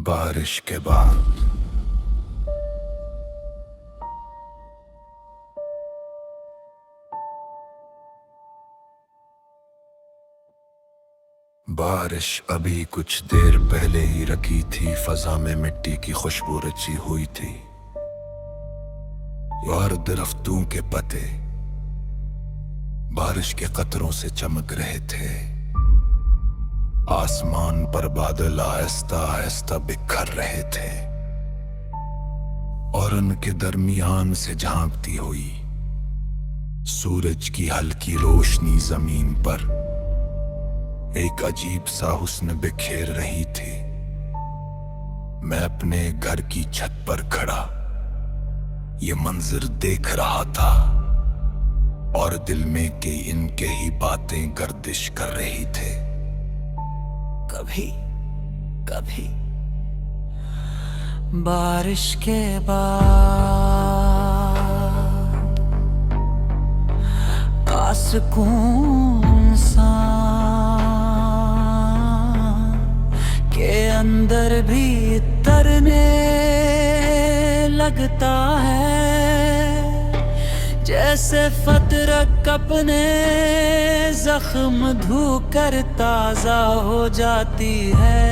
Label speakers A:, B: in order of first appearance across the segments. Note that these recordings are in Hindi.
A: बारिश के बाद बारिश अभी कुछ देर पहले ही रखी थी, फजा में मिट्टी की खुशबू रची हुई थी और दरख्तों के पत्ते बारिश के कतरों से चमक रहे थे। आसमान पर बादल आहिस्ता आहिस्ता बिखर रहे थे और उनके दरमियान से झांकती हुई सूरज की हल्की रोशनी जमीन पर एक अजीब सा हुस्न बिखेर रही थी। मैं अपने घर की छत पर खड़ा ये मंजर देख रहा था और दिल में के इनके ही बातें गर्दिश कर रही थे।
B: कभी कभी बारिश के बाद आसकून सा के अंदर भी तरने लगता है, जैसे फतरक अपने जख्म धोकर ताजा हो जाती है।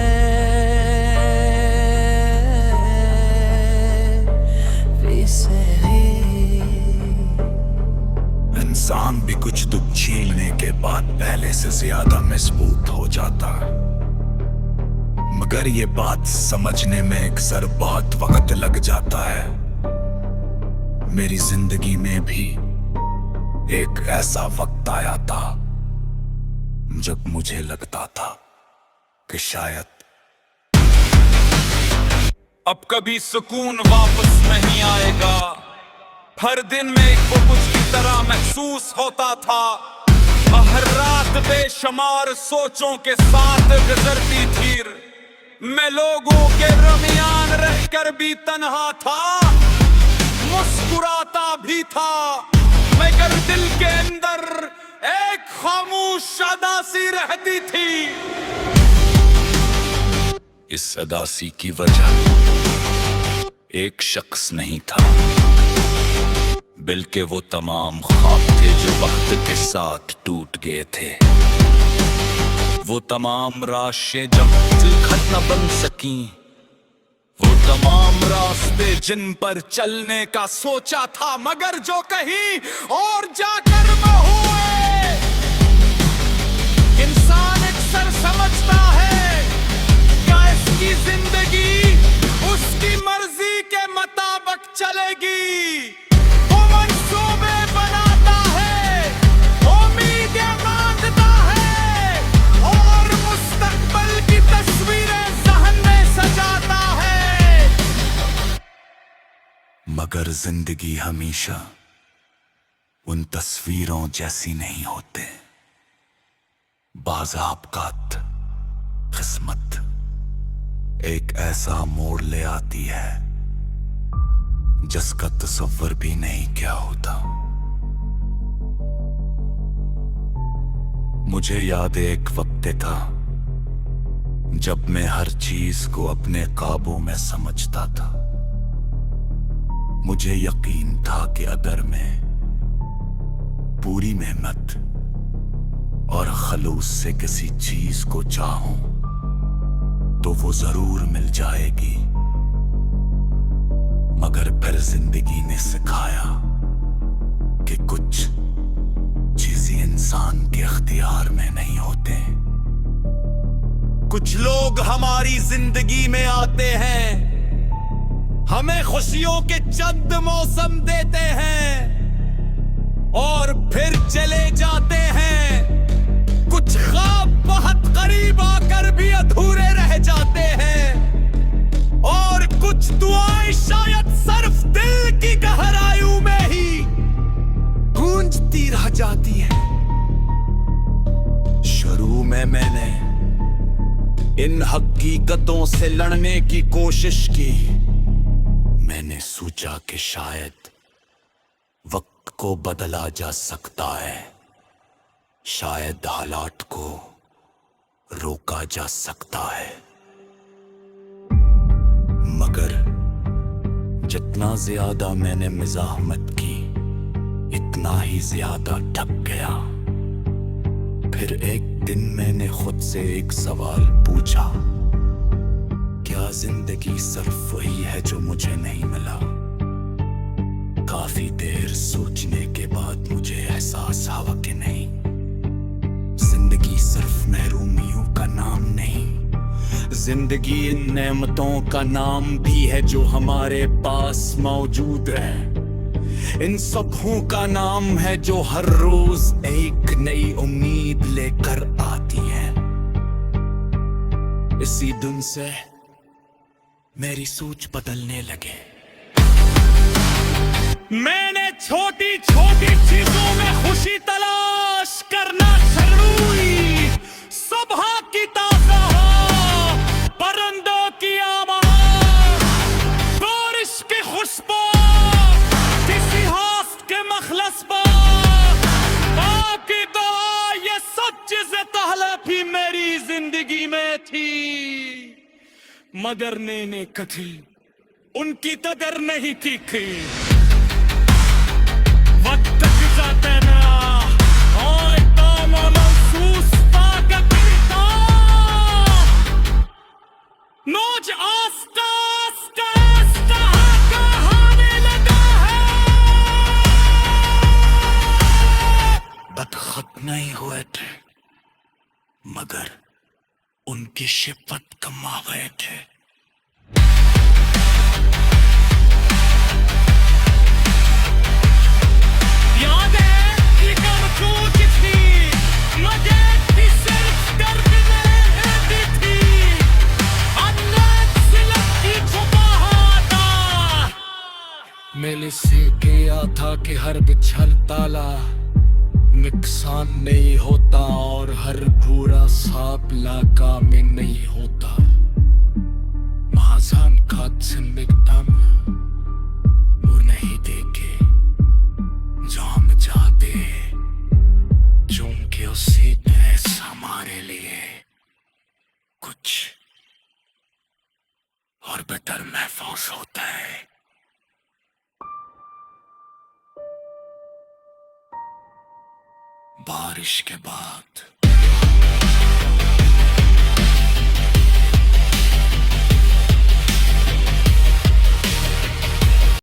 B: वैसे ही
A: इंसान भी कुछ दुख झेलने के बाद पहले से ज्यादा मजबूत हो जाता, मगर ये बात समझने में अक्सर बहुत वक्त लग जाता है। मेरी जिंदगी में भी एक ऐसा वक्त आया था जब मुझे लगता था कि शायद
C: अब कभी सुकून वापस नहीं आएगा। हर दिन में एक वो कुछ की तरह महसूस होता था। हर रात बेशुमार सोचों के साथ गुजरती थी। मैं लोगों के दरमियान रहकर भी तन्हा था, मुस्कुराता भी था, मगर दिल के अंदर एक खामोश उदासी रहती थी।
A: इस उदासी की वजह एक शख्स नहीं था, बल्कि वो तमाम ख्वाब थे जो वक्त के साथ टूट गए थे। वो तमाम राशें जब दिलखत न बन सकी, वो तमाम रास्ते जिन पर चलने का सोचा था, मगर जो कहीं और जाकर न हुए। इंसान अक्सर समझता है क्या इसकी जिंदगी उसकी मर्जी के मुताबिक चलेगी। वो मंसूबे बनाता है, उम्मीदें बांधता है और मुस्तकबिल की तस्वीरें ज़हन में सजाता है। मगर जिंदगी हमेशा उन तस्वीरों जैसी नहीं होते। बाज़ औक़ात किस्मत एक ऐसा मोड़ ले आती है जिसका तसव्वुर भी नहीं किया होता। मुझे याद है एक वक्त था जब मैं हर चीज को अपने काबू में समझता था। मुझे यकीन था कि अगर मैं पूरी मेहनत और खलूस से किसी चीज को चाहूं तो वो जरूर मिल जाएगी। मगर फिर जिंदगी ने सिखाया कि कुछ चीजें इंसान के इख्तियार में नहीं होते। कुछ लोग हमारी जिंदगी में आते हैं, हमें खुशियों के चंद मौसम देते हैं और फिर चले जाते हैं। कुछ ख्वाब बहुत करीब आकर भी अधूरे रह जाते हैं और कुछ दुआएं शायद सिर्फ दिल की गहराइयों में ही गूंजती रह जाती हैं। शुरू में मैंने इन हकीकतों से लड़ने की कोशिश की। मैंने सोचा कि शायद वक्त को बदला जा सकता है, शायद हालात को रोका जा सकता है। मगर जितना ज्यादा मैंने मज़ाहमत की, इतना ही ज्यादा थक गया। फिर एक दिन मैंने खुद से एक सवाल पूछा, क्या जिंदगी सिर्फ वही है जो मुझे नहीं मिला? काफी देर सोचने के बाद मुझे एहसास हुआ कि नहीं, जिंदगी सिर्फ महरूमियों का नाम नहीं, जिंदगी इन नेमतों का नाम भी है जो हमारे पास मौजूद है। इन सबों का नाम है जो हर रोज एक नई उम्मीद लेकर आती है। इसी दिन से मेरी सोच बदलने लगे। मैंने छोटी छोटी चीजों में खुशी तलाश करना शुरू हुई। सुबह की ताज़ा हवा, परिंदों की आवाज़, बारिश की खुशबू, किसी हाथ के मखलस पर आपकी दुआ, ये सब चीजें पहले भी मेरी जिंदगी में थी, मगर मैंने कभी उनकी कदर नहीं की। वक्त गुजरते ना और काम महसूस पागलता, नोच आस्ता आस्ता आस्ता कहाने लगा है। बदखत नहीं हुए थे, मगर उनकी शिफ्त कमा हुए थे। याद है कि कमजोर थी, मगर भी सिर्फ दर्द में रहती थी। अन्नत सिलक की छुपा था, मैंने से किया था कि हर बिछल ताला नुकसान नहीं होता और हर पूरा सांप लाका में नहीं होता। महाजान खाद से मिकदम वो नहीं देखे जो हम चाहते, चूंकि उसी ऐसा हमारे लिए कुछ और बेहतर महफूज होता है। बारिश के बाद